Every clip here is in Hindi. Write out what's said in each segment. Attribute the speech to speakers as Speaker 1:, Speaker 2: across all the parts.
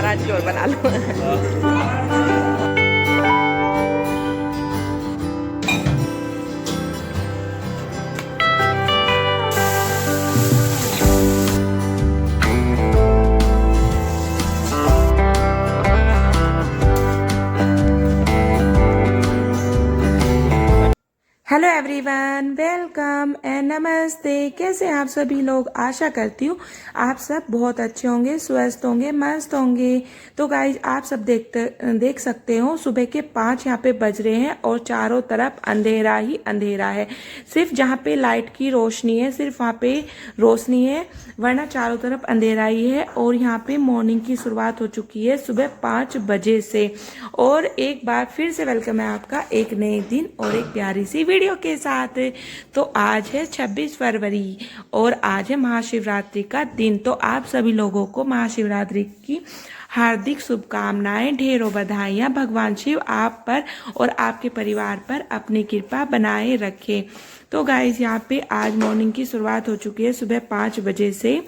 Speaker 1: महाराज की और बना लो। हेलो एवरीवन, वेलकम एंड नमस्ते। कैसे हैं आप सभी लोग? आशा करती हूँ आप सब बहुत अच्छे होंगे, स्वस्थ होंगे, मस्त होंगे। तो गाइज आप सब देख सकते हो सुबह के 5 यहाँ पे बज रहे हैं और चारों तरफ अंधेरा ही अंधेरा है। सिर्फ जहाँ पे लाइट की रोशनी है सिर्फ वहाँ पे रोशनी है, वरना चारों तरफ अंधेरा ही है। और यहाँ पे मॉर्निंग की शुरुआत हो चुकी है सुबह 5 बजे से। और एक बार फिर से वेलकम है आपका एक नए दिन और एक प्यारी सी वीडियो के साथ। तो आज है 26 फरवरी और आज है महाशिवरात्रि का दिन। तो आप सभी लोगों को महाशिवरात्रि की हार्दिक शुभकामनाएं, ढेरों बधाइयां। भगवान शिव आप पर और आपके परिवार पर अपनी कृपा बनाए रखे। तो गाइज यहाँ पे आज मॉर्निंग की शुरुआत हो चुकी है सुबह 5 बजे से,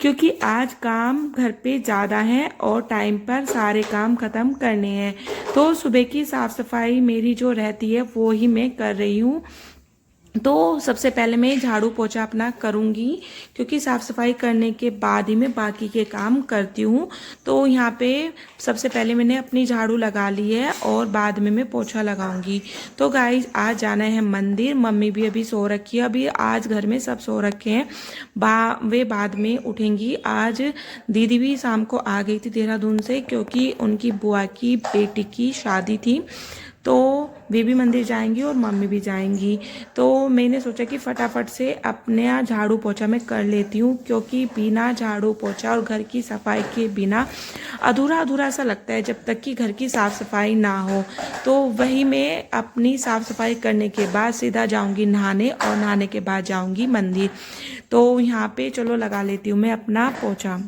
Speaker 1: क्योंकि आज काम घर पे ज़्यादा है और टाइम पर सारे काम ख़त्म करने हैं। तो सुबह की साफ़ सफाई मेरी जो रहती है वो ही मैं कर रही हूँ। तो सबसे पहले मैं झाड़ू पोछा अपना करूँगी, क्योंकि साफ़ सफाई करने के बाद ही मैं बाकी के काम करती हूँ। तो यहाँ पे सबसे पहले मैंने अपनी झाड़ू लगा ली है और बाद में मैं पोछा लगाऊंगी। तो गाइज आज जाना है मंदिर। मम्मी भी अभी सो रखी है, अभी आज घर में सब सो रखे हैं, वे बाद में उठेंगी। आज दीदी भी शाम को आ गई थी देहरादून से, क्योंकि उनकी बुआ की बेटी की शादी थी। तो वे भी मंदिर जाएंगी और मम्मी भी जाएंगी। तो मैंने सोचा कि फटाफट से अपने झाड़ू पोछा मैं कर लेती हूँ, क्योंकि बिना झाड़ू पोछा और घर की सफाई के बिना अधूरा अधूरा सा लगता है जब तक कि घर की साफ़ सफाई ना हो। तो वही मैं अपनी साफ़ सफाई करने के बाद सीधा जाऊँगी नहाने और नहाने के बाद जाऊँगी मंदिर। तो यहाँ पे चलो लगा लेती हूँ मैं अपना पोछा।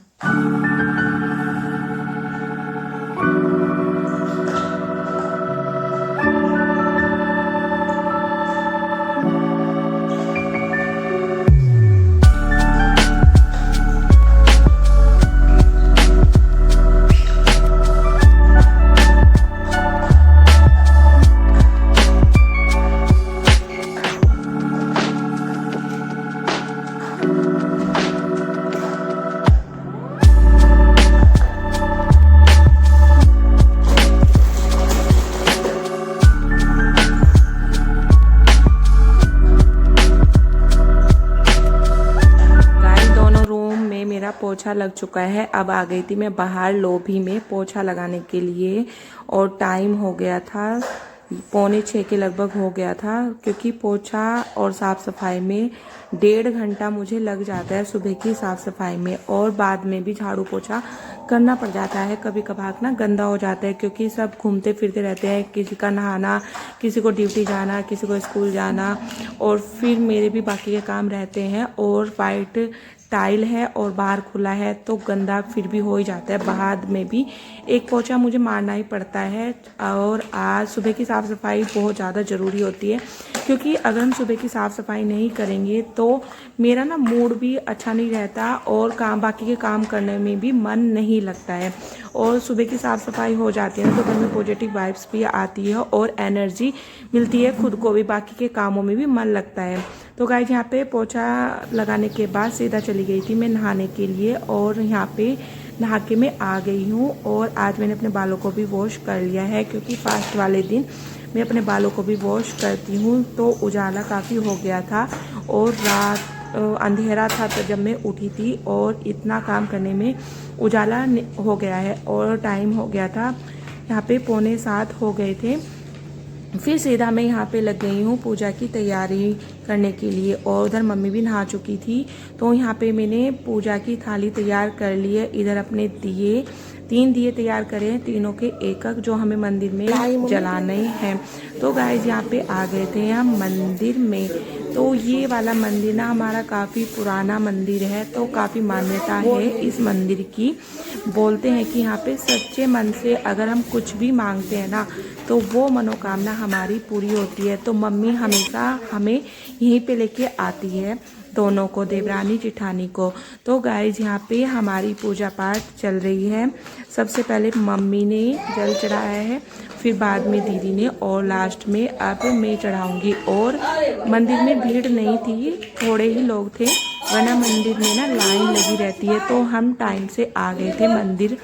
Speaker 1: पोछा लग चुका है। अब आ गई थी मैं बाहर लॉबी में पोछा लगाने के लिए, और टाइम हो गया था 5:45 के लगभग हो गया था, क्योंकि पोछा और साफ़ सफाई में 1.5 घंटा मुझे लग जाता है सुबह की साफ़ सफाई में। और बाद में भी झाड़ू पोछा करना पड़ जाता है, कभी कभार ना गंदा हो जाता है, क्योंकि सब घूमते फिरते रहते हैं, किसी का नहाना, किसी को ड्यूटी जाना, किसी को स्कूल जाना, और फिर मेरे भी बाकी के काम रहते हैं। और वाइट टाइल है और बाहर खुला है तो गंदा फिर भी हो ही जाता है। बाद में भी एक पोछा मुझे मारना ही पड़ता है। और आज सुबह की साफ़ सफाई बहुत ज़्यादा ज़रूरी होती है, क्योंकि अगर हम सुबह की साफ़ सफाई नहीं करेंगे तो मेरा ना मूड भी अच्छा नहीं रहता और बाकी के काम करने में भी मन नहीं लगता है। और सुबह की साफ़ सफाई हो जाती है ना तो घर में पॉजिटिव वाइब्स भी आती है और एनर्जी मिलती है, खुद को भी बाकी के कामों में भी मन लगता है। तो गाइस यहाँ पे पोछा लगाने के बाद सीधा चली गई थी मैं नहाने के लिए, और यहाँ पे नहा के मैं आ गई हूँ। और आज मैंने अपने बालों को भी वॉश कर लिया है, क्योंकि फास्ट वाले दिन मैं अपने बालों को भी वॉश करती हूँ। तो उजाला काफ़ी हो गया था और रात अंधेरा था तो जब मैं उठी थी, और इतना काम करने में उजाला हो गया है और टाइम हो गया था यहाँ पे 6:45 हो गए थे। फिर सीधा मैं यहाँ पे लग गई हूँ पूजा की तैयारी करने के लिए, और उधर मम्मी भी नहा चुकी थी। तो यहाँ पे मैंने पूजा की थाली तैयार कर ली है। इधर अपने 3 दिए तैयार करे, तीनों के एक जो हमें मंदिर में जलाने हैं। तो गाइज यहाँ पे आ गए थे हम मंदिर में। तो ये वाला मंदिर ना हमारा काफ़ी पुराना मंदिर है, तो काफ़ी मान्यता है इस मंदिर की। बोलते हैं कि यहाँ पे सच्चे मन से अगर हम कुछ भी मांगते हैं ना तो वो मनोकामना हमारी पूरी होती है। तो मम्मी हमेशा हमें यहीं पे लेके आती है। दोनों को, देवरानी जिठानी को। तो गाइज यहाँ पे हमारी पूजा पाठ चल रही है। सबसे पहले मम्मी ने जल चढ़ाया है, फिर बाद में दीदी ने, और लास्ट में अब मैं चढ़ाऊँगी। और मंदिर में भीड़ नहीं थी, थोड़े ही लोग थे, वरना मंदिर में ना लाइन लगी रहती है। तो हम टाइम से आ गए थे मंदिर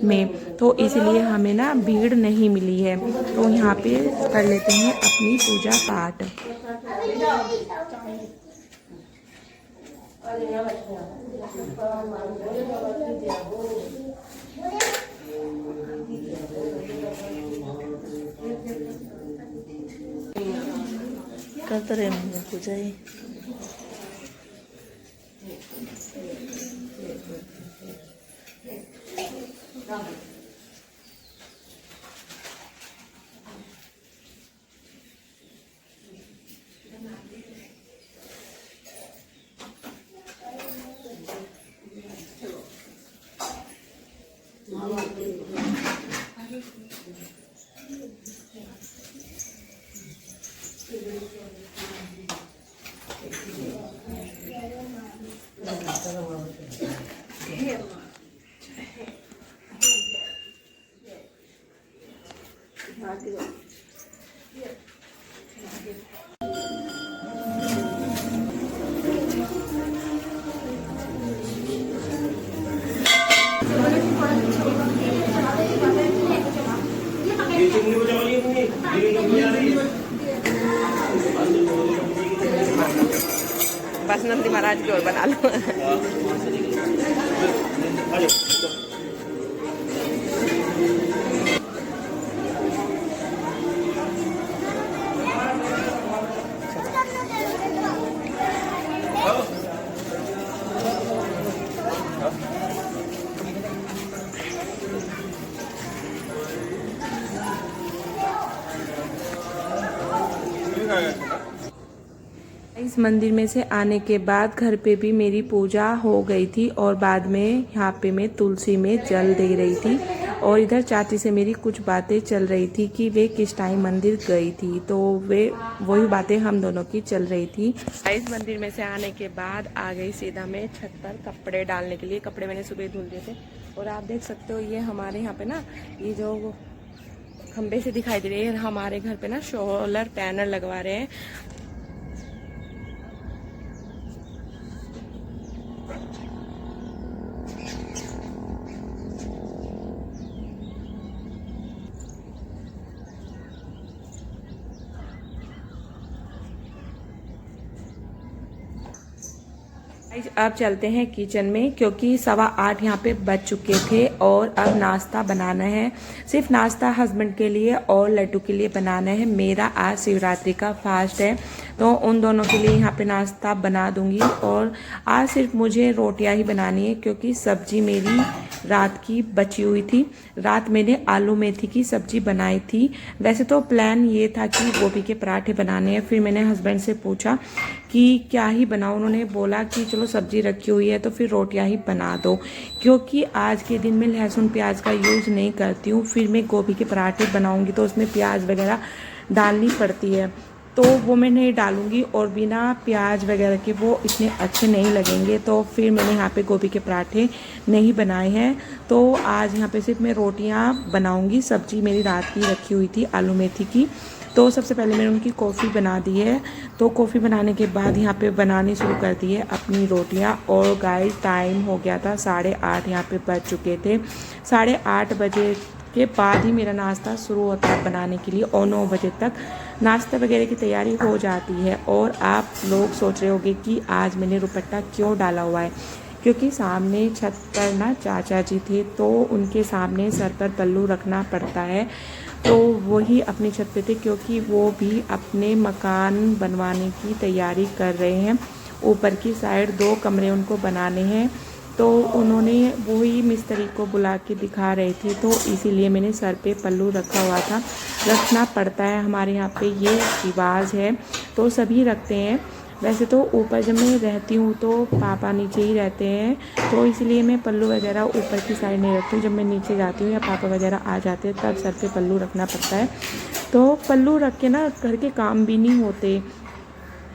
Speaker 1: में, तो इसलिए हमें ना भीड़ नहीं मिली है। तो यहाँ पे कर लेते हैं अपनी पूजा पाठ।
Speaker 2: करते रहे पूजा ही। बस नंदी महाराज की ओर बना लो।
Speaker 1: इस मंदिर में से आने के बाद घर पे भी मेरी पूजा हो गई थी, और बाद में यहाँ पे मैं तुलसी में जल दे रही थी। और इधर चाची से मेरी कुछ बातें चल रही थी कि वे किस टाइम मंदिर गई थी, तो वे वही बातें हम दोनों की चल रही थी। इस मंदिर में से आने के बाद आ गई सीधा मैं छत पर कपड़े डालने के लिए। कपड़े मैंने सुबह धुल दिए थे, और आप देख सकते हो ये हमारे यहाँ पे ना, ये जो खंबे से दिखाई दे रही है, हमारे घर पे ना सोलर पैनल लगवा रहे हैं। अब चलते हैं किचन में, क्योंकि 7:15 यहाँ पे बज चुके थे, और अब नाश्ता बनाना है। सिर्फ नाश्ता हस्बैंड के लिए और लड्डू के लिए बनाना है। मेरा आज शिवरात्रि का फास्ट है, तो उन दोनों के लिए यहाँ पे नाश्ता बना दूंगी। और आज सिर्फ मुझे रोटियां ही बनानी है, क्योंकि सब्जी मेरी रात की बची हुई थी। रात मैंने आलू मेथी की सब्जी बनाई थी। वैसे तो प्लान ये था कि गोभी के पराठे बनाने हैं। फिर मैंने हस्बैंड से पूछा कि क्या ही बनाऊं। उन्होंने बोला कि चलो सब्जी रखी हुई है तो फिर रोटियां ही बना दो, क्योंकि आज के दिन में लहसुन प्याज का यूज़ नहीं करती हूँ। फिर मैं गोभी के पराठे बनाऊंगी तो उसमें प्याज वगैरह डालनी पड़ती है, तो वो मैं नहीं डालूंगी, और बिना प्याज वगैरह के वो इतने अच्छे नहीं लगेंगे। तो फिर मैंने यहाँ पे गोभी के पराठे नहीं बनाए हैं। तो आज यहाँ पे सिर्फ मैं रोटियाँ बनाऊंगी। सब्जी मेरी रात की रखी हुई थी आलू मेथी की। तो सबसे पहले मैंने उनकी कॉफ़ी बना दी है। तो कॉफ़ी बनाने के बाद यहाँ पे बनानी शुरू कर दी है अपनी रोटियाँ। और गाइस टाइम हो गया था 8:30, यहाँ पे बज चुके थे 8:30 बजे के बाद ही मेरा नाश्ता शुरू होता है बनाने के लिए, और 9 बजे तक नाश्ता वगैरह की तैयारी हो जाती है। और आप लोग सोच रहे होंगे कि आज मैंने दुपट्टा क्यों डाला हुआ है, क्योंकि सामने छत पर ना चाचा जी थे, तो उनके सामने सर पर पल्लू रखना पड़ता है। तो वही अपनी छत पे थे, क्योंकि वो भी अपने मकान बनवाने की तैयारी कर रहे हैं। ऊपर की साइड 2 कमरे उनको बनाने हैं, तो उन्होंने वही मिस्त्री को बुला के दिखा रहे थे, तो इसीलिए मैंने सर पे पल्लू रखा हुआ था। रखना पड़ता है, हमारे यहाँ पे ये रिवाज है, तो सभी रखते हैं। वैसे तो ऊपर जब मैं रहती हूँ तो पापा नीचे ही रहते हैं, तो इसलिए मैं पल्लू वगैरह ऊपर की साइड नहीं रखती हूँ। जब मैं नीचे जाती हूँ या पापा वगैरह आ जाते हैं तब सर पे पल्लू रखना पड़ता है। तो पल्लू रख के ना घर के काम भी नहीं होते,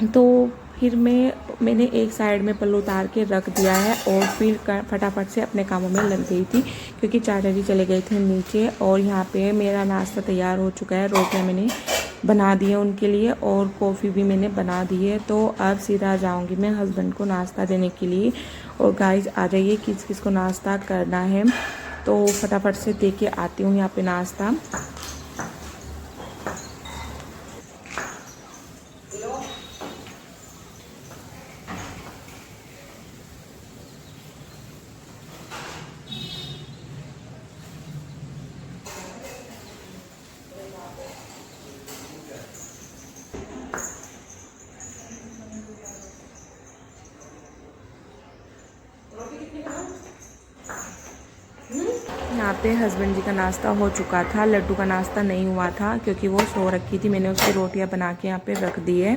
Speaker 1: तो फिर मैंने एक साइड में पल्लू उतार के रख दिया है और फिर फटाफट से अपने कामों में लग गई थी, क्योंकि चाचा जी चले गए थे नीचे। और यहाँ पे मेरा नाश्ता तैयार हो चुका है, रोटियाँ मैंने बना दी है उनके लिए और कॉफ़ी भी मैंने बना दी है। तो अब सीधा जाऊँगी मैं हस्बैंड को नाश्ता देने के लिए। और गाइस आ जाइए, किस किस को नाश्ता करना है, तो फटाफट से दे के आती हूँ यहाँ पे नाश्ता। यहाँ पे हस्बैंड जी का नाश्ता हो चुका था, लड्डू का नाश्ता नहीं हुआ था क्योंकि वो सो रखी थी। मैंने उसकी रोटियाँ बना के यहाँ पे रख दी है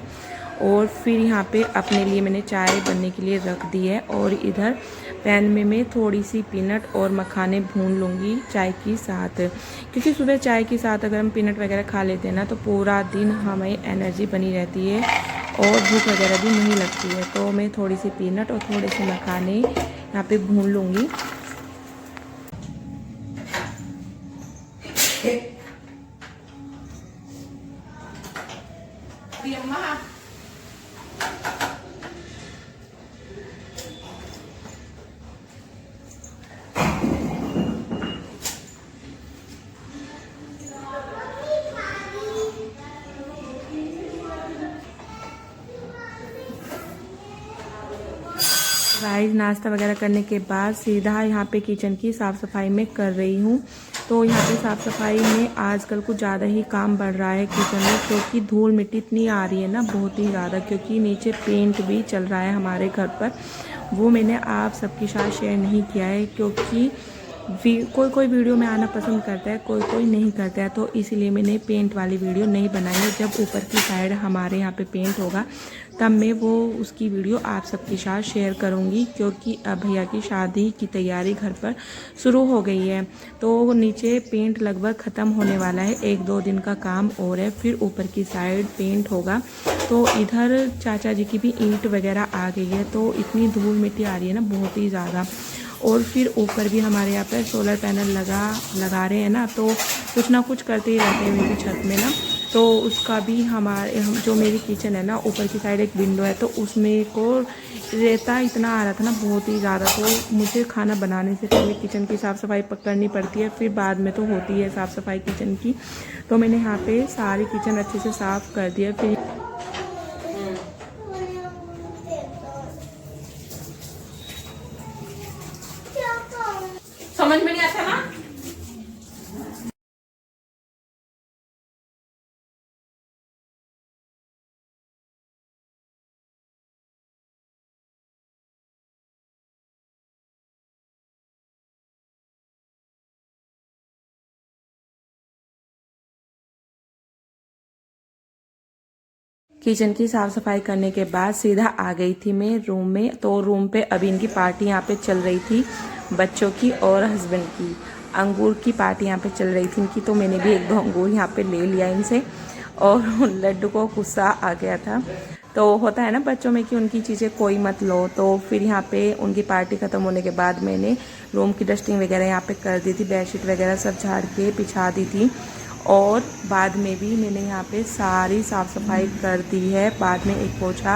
Speaker 1: और फिर यहाँ पे अपने लिए मैंने चाय बनने के लिए रख दी है। और इधर पैन में मैं थोड़ी सी पीनट और मखाने भून लूँगी चाय के साथ, क्योंकि सुबह चाय के साथ अगर हम पीनट वगैरह खा लेते हैं ना तो पूरा दिन हमें एनर्जी बनी रहती है और भूख वगैरह भी नहीं लगती है। तो मैं थोड़ी सी पीनट और थोड़े से मखाने यहाँ पे भून लूँगी। गाइस नाश्ता वगैरह करने के बाद सीधा यहाँ पे किचन की साफ़ सफाई में कर रही हूँ। तो यहाँ पे साफ़ सफाई में आजकल कुछ ज़्यादा ही काम बढ़ रहा है किचन में, क्योंकि धूल मिट्टी इतनी आ रही है ना, बहुत ही ज़्यादा, क्योंकि नीचे पेंट भी चल रहा है हमारे घर पर। वो मैंने आप सबके साथ शेयर नहीं किया है, क्योंकि कोई कोई वीडियो में आना पसंद करता है, कोई कोई नहीं करता है, तो इसीलिए मैंने पेंट वाली वीडियो नहीं बनाई है। जब ऊपर की साइड हमारे यहाँ पे पेंट होगा तब मैं वो उसकी वीडियो आप सबके साथ शेयर करूँगी, क्योंकि अब भैया की शादी की तैयारी घर पर शुरू हो गई है। तो नीचे पेंट लगभग ख़त्म होने वाला है, 1-2 दिन का काम और है, फिर ऊपर की साइड पेंट होगा। तो इधर चाचा जी की भी ईंट वगैरह आ गई है, तो इतनी धूल मिट्टी आ रही है ना, बहुत ही ज़्यादा। और फिर ऊपर भी हमारे यहाँ पर सोलर पैनल लगा रहे हैं ना, तो कुछ ना कुछ करते ही रहते हैं मेरी छत में ना। तो उसका भी जो मेरी किचन है ना, ऊपर की साइड एक विंडो है, तो उसमें को रेता इतना आ रहा था ना, बहुत ही ज़्यादा। तो मुझे खाना बनाने से पहले किचन की साफ़ सफाई करनी पड़ती है, फिर बाद में तो होती है साफ़ सफाई किचन की। तो मैंने यहाँ पे सारी किचन अच्छे से साफ़ कर दिया। फिर समझ में नहीं आता ना। किचन की साफ़ सफाई करने के बाद सीधा आ गई थी मैं रूम में। तो रूम पे अभी इनकी पार्टी यहाँ पे चल रही थी, बच्चों की और हस्बैंड की। अंगूर की पार्टी यहाँ पे चल रही थी इनकी, तो मैंने भी 1-2 अंगूर यहाँ पे ले लिया इनसे। और लड्डू को गुस्सा आ गया था। तो होता है ना बच्चों में कि उनकी चीज़ें कोई मत लो। तो फिर यहाँ पे उनकी पार्टी ख़त्म होने के बाद मैंने रूम की डस्टिंग वगैरह यहाँ पे कर दी थी, बेडशीट वगैरह सब झाड़ के बिछा दी थी। और बाद में भी मैंने यहाँ पे सारी साफ़ सफाई कर दी है। बाद में एक पोछा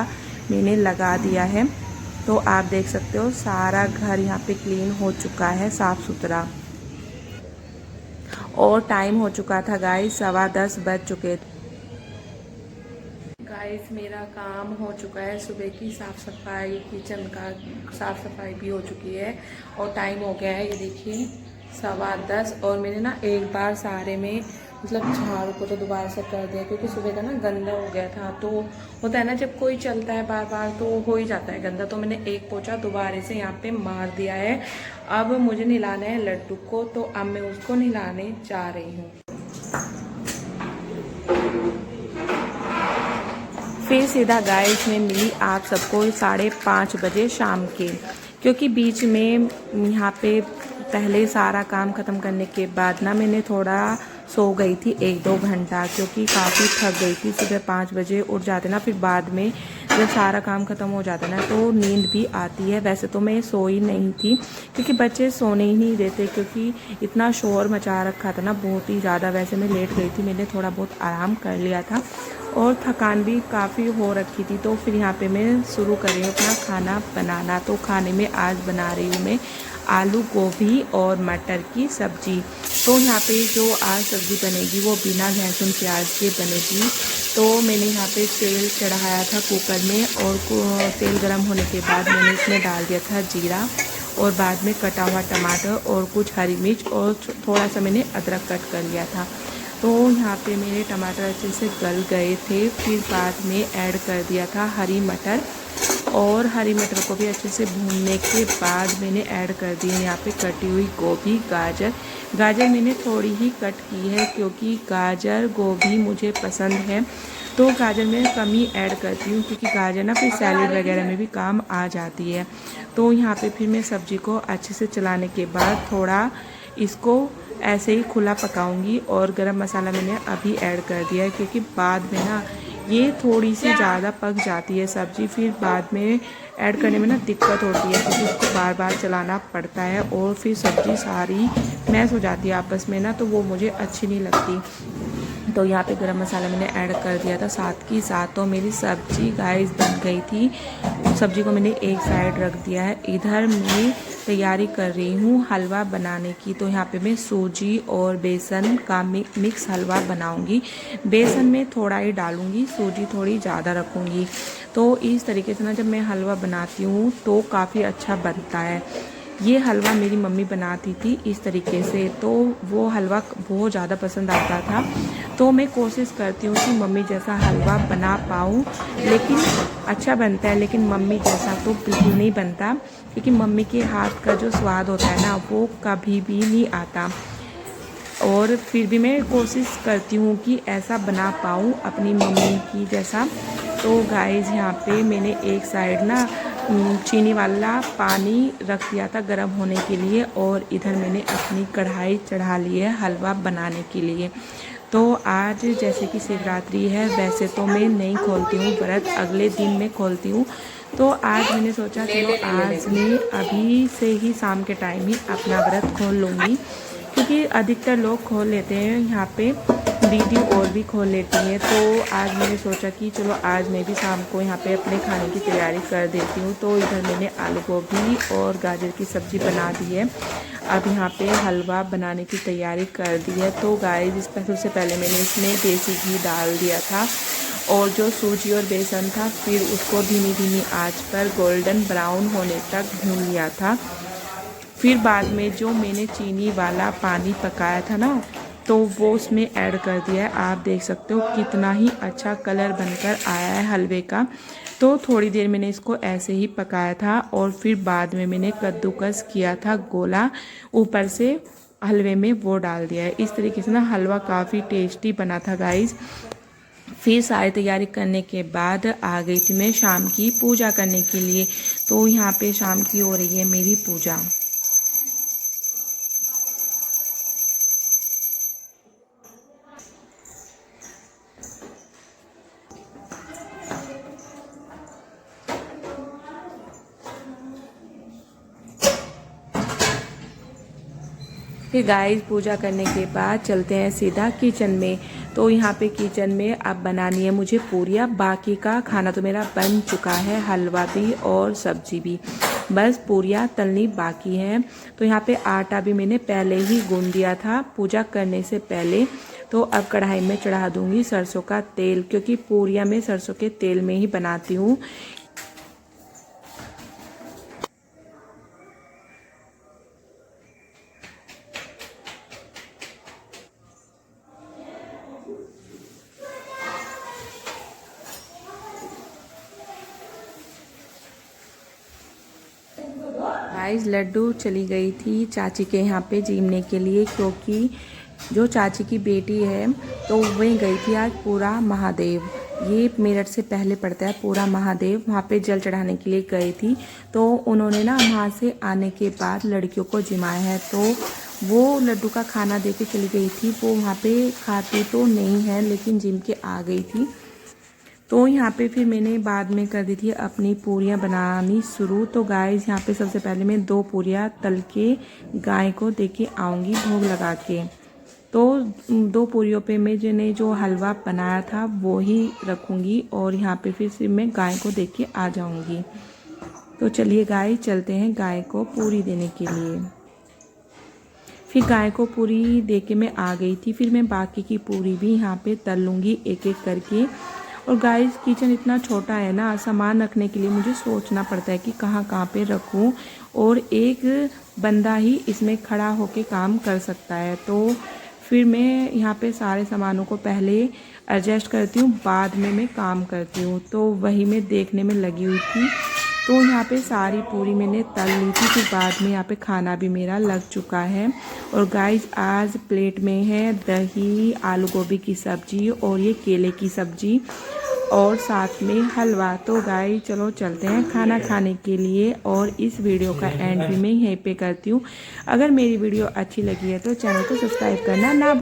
Speaker 1: मैंने लगा दिया है, तो आप देख सकते हो सारा घर यहाँ पे क्लीन हो चुका है, साफ़ सुथरा। और टाइम हो चुका था गाइस, 10:15 बज चुके थे। गाइस मेरा काम हो चुका है, सुबह की साफ़ सफाई, किचन का साफ़ सफाई भी हो चुकी है और टाइम हो गया है, ये देखिए 10:15। और मैंने ना एक बार सारे में मतलब झाड़ू को तो दोबारा से कर दिया, क्योंकि सुबह का ना गंदा हो गया था। तो होता है ना जब कोई चलता है बार बार तो हो ही जाता है गंदा। तो मैंने एक पोछा दोबारा से यहाँ पे मार दिया है। अब मुझे नहलाना है लड्डू को, तो अब मैं उसको नहलाने जा रही हूँ। फिर सीधा गाइस में मिली आप सबको 5:30 बजे शाम के, क्योंकि बीच में यहाँ पे पहले सारा काम ख़त्म करने के बाद ना मैंने थोड़ा सो गई थी 1-2 घंटा, क्योंकि काफ़ी थक गई थी। सुबह 5 बजे उठ जाते ना, फिर बाद में जब सारा काम ख़त्म हो जाता है ना तो नींद भी आती है। वैसे तो मैं सोई नहीं थी क्योंकि बच्चे सोने ही नहीं देते, क्योंकि इतना शोर मचा रखा था ना बहुत ही ज़्यादा। वैसे मैं लेट गई थी, मैंने थोड़ा बहुत आराम कर लिया था और थकान भी काफ़ी हो रखी थी। तो फिर यहाँ पे मैं शुरू कर रही हूँ अपना खाना बनाना। तो खाने में आज बना रही हूँ मैं आलू गोभी और मटर की सब्ज़ी। तो यहाँ पे जो आज सब्ज़ी बनेगी वो बिना लहसुन प्याज के बनेगी। तो मैंने यहाँ पे तेल चढ़ाया था कुकर में और तेल गरम होने के बाद मैंने इसमें डाल दिया था जीरा और बाद में कटा हुआ टमाटर और कुछ हरी मिर्च और थोड़ा सा मैंने अदरक कट कर लिया था। तो यहाँ पे मेरे टमाटर अच्छे से गल गए थे। फिर बाद में ऐड कर दिया था हरी मटर और हरी मटर को भी अच्छे से भूनने के बाद मैंने ऐड कर दी है यहाँ पे कटी हुई गोभी, गाजर मैंने थोड़ी ही कट की है क्योंकि गाजर गोभी मुझे पसंद है। तो गाजर मैं कम ही ऐड करती हूँ क्योंकि गाजर ना फिर सैलेड वगैरह में भी काम आ जाती है। तो यहाँ पे फिर मैं सब्ज़ी को अच्छे से चलाने के बाद थोड़ा इसको ऐसे ही खुला पकाऊंगी और गरम मसाला मैंने अभी ऐड कर दिया है क्योंकि बाद में ना ये थोड़ी सी ज़्यादा पक जाती है सब्ज़ी, फिर बाद में ऐड करने में ना दिक्कत होती है क्योंकि उसको बार बार चलाना पड़ता है और फिर सब्ज़ी सारी मैश हो जाती है आपस में ना, तो वो मुझे अच्छी नहीं लगती। तो यहाँ पे गरम मसाला मैंने ऐड कर दिया था साथ की साथ। तो मेरी सब्ज़ी गाइस बन गई थी। सब्ज़ी को मैंने एक साइड रख दिया है। इधर मैं तैयारी कर रही हूँ हलवा बनाने की। तो यहाँ पे मैं सूजी और बेसन का मिक्स हलवा बनाऊँगी। बेसन में थोड़ा ही डालूँगी, सूजी थोड़ी ज़्यादा रखूँगी। तो इस तरीके से ना जब मैं हलवा बनाती हूँ तो काफ़ी अच्छा बनता है। ये हलवा मेरी मम्मी बनाती थी इस तरीके से, तो वो हलवा बहुत ज़्यादा पसंद आता था। तो मैं कोशिश करती हूँ कि मम्मी जैसा हलवा बना पाऊँ, लेकिन अच्छा बनता है, लेकिन मम्मी जैसा तो बिल्कुल नहीं बनता क्योंकि मम्मी के हाथ का जो स्वाद होता है ना वो कभी भी नहीं आता। और फिर भी मैं कोशिश करती हूँ कि ऐसा बना पाऊँ अपनी मम्मी की जैसा। तो गाइस यहाँ पे मैंने एक साइड ना चीनी वाला पानी रख दिया था गर्म होने के लिए और इधर मैंने अपनी कढ़ाई चढ़ा ली है हलवा बनाने के लिए। तो आज जैसे कि शिवरात्रि है, वैसे तो मैं नहीं खोलती हूँ व्रत, अगले दिन मैं खोलती हूँ। तो आज मैंने सोचा चलो आज मैं अभी से ही शाम के टाइम ही अपना व्रत खोल लूँगी क्योंकि अधिकतर लोग खोल लेते हैं, यहाँ पे दीदी और भी खोल लेती है। तो आज मैंने सोचा कि चलो आज मैं भी शाम को यहाँ पे अपने खाने की तैयारी कर देती हूँ। तो इधर मैंने आलू गोभी और गाजर की सब्ज़ी बना दी है। अब यहाँ पे हलवा बनाने की तैयारी कर दी है। तो गाइस इसमें सबसे पहले मैंने इसमें देसी घी डाल दिया था और जो सूजी और बेसन था फिर उसको धीमी धीमी आँच पर गोल्डन ब्राउन होने तक भून लिया था। फिर बाद में जो मैंने चीनी वाला पानी पकाया था ना तो वो उसमें ऐड कर दिया है। आप देख सकते हो कितना ही अच्छा कलर बनकर आया है हलवे का। तो थोड़ी देर मैंने इसको ऐसे ही पकाया था और फिर बाद में मैंने कद्दूकस किया था गोला ऊपर से हलवे में वो डाल दिया है। इस तरीके से ना हलवा काफ़ी टेस्टी बना था गाइस। फिर सारी तैयारी करने के बाद आ गई थी मैं शाम की पूजा करने के लिए। तो यहाँ पे शाम की हो रही है मेरी पूजा। फिर गाइस पूजा करने के बाद चलते हैं सीधा किचन में। तो यहाँ पे किचन में अब बनानी है मुझे पूरियाँ। बाकी का खाना तो मेरा बन चुका है, हलवा भी और सब्जी भी, बस पूरियाँ तलनी बाकी है। तो यहाँ पे आटा भी मैंने पहले ही गूंद दिया था पूजा करने से पहले। तो अब कढ़ाई में चढ़ा दूंगी सरसों का तेल क्योंकि पूरियाँ मैं सरसों के तेल में ही बनाती हूँ। गाइस लड्डू चली गई थी चाची के यहाँ पे जीमने के लिए क्योंकि जो चाची की बेटी है तो वह गई थी आज पूरा महादेव, ये मेरठ से पहले पड़ता है पूरा महादेव, वहाँ पे जल चढ़ाने के लिए गई थी। तो उन्होंने ना वहाँ से आने के बाद लड़कियों को जिमाया है, तो वो लड्डू का खाना दे के चली गई थी। वो वहाँ पे खाती तो नहीं है लेकिन जिम के आ गई थी। तो यहाँ पे फिर मैंने बाद में कर दी थी अपनी पूरियाँ बनानी शुरू। तो गाइस यहाँ पे सबसे पहले मैं 2 पूरियाँ तल के गाय को दे के आऊँगी भोग लगा के। तो 2 पूरियों पे मैंने जो हलवा बनाया था वो ही रखूँगी और यहाँ पे फिर सिर्फ मैं गाय को दे के आ जाऊँगी। तो चलिए गाय चलते हैं गाय को पूरी देने के लिए। फिर गाय को पूरी दे के मैं आ गई थी। फिर मैं बाकी की पूरी भी यहाँ पे तल लूँगी एक एक करके। और गाइस किचन इतना छोटा है ना, सामान रखने के लिए मुझे सोचना पड़ता है कि कहाँ पे रखूँ, और एक बंदा ही इसमें खड़ा होके काम कर सकता है। तो फिर मैं यहाँ पे सारे सामानों को पहले एडजस्ट करती हूँ, बाद में मैं काम करती हूँ। तो वही मैं देखने में लगी हुई थी। तो यहाँ पे सारी पूरी मैंने तल ली थी। फिर बाद में यहाँ पे खाना भी मेरा लग चुका है। और गाइस आज प्लेट में है दही, आलू गोभी की सब्जी और ये केले की सब्जी और साथ में हलवा। तो गाइस चलो चलते हैं खाना खाने के लिए। और इस वीडियो का एंड भी मैं यहीं पे करती हूँ। अगर मेरी वीडियो अच्छी लगी है तो चैनल को सब्सक्राइब करना ना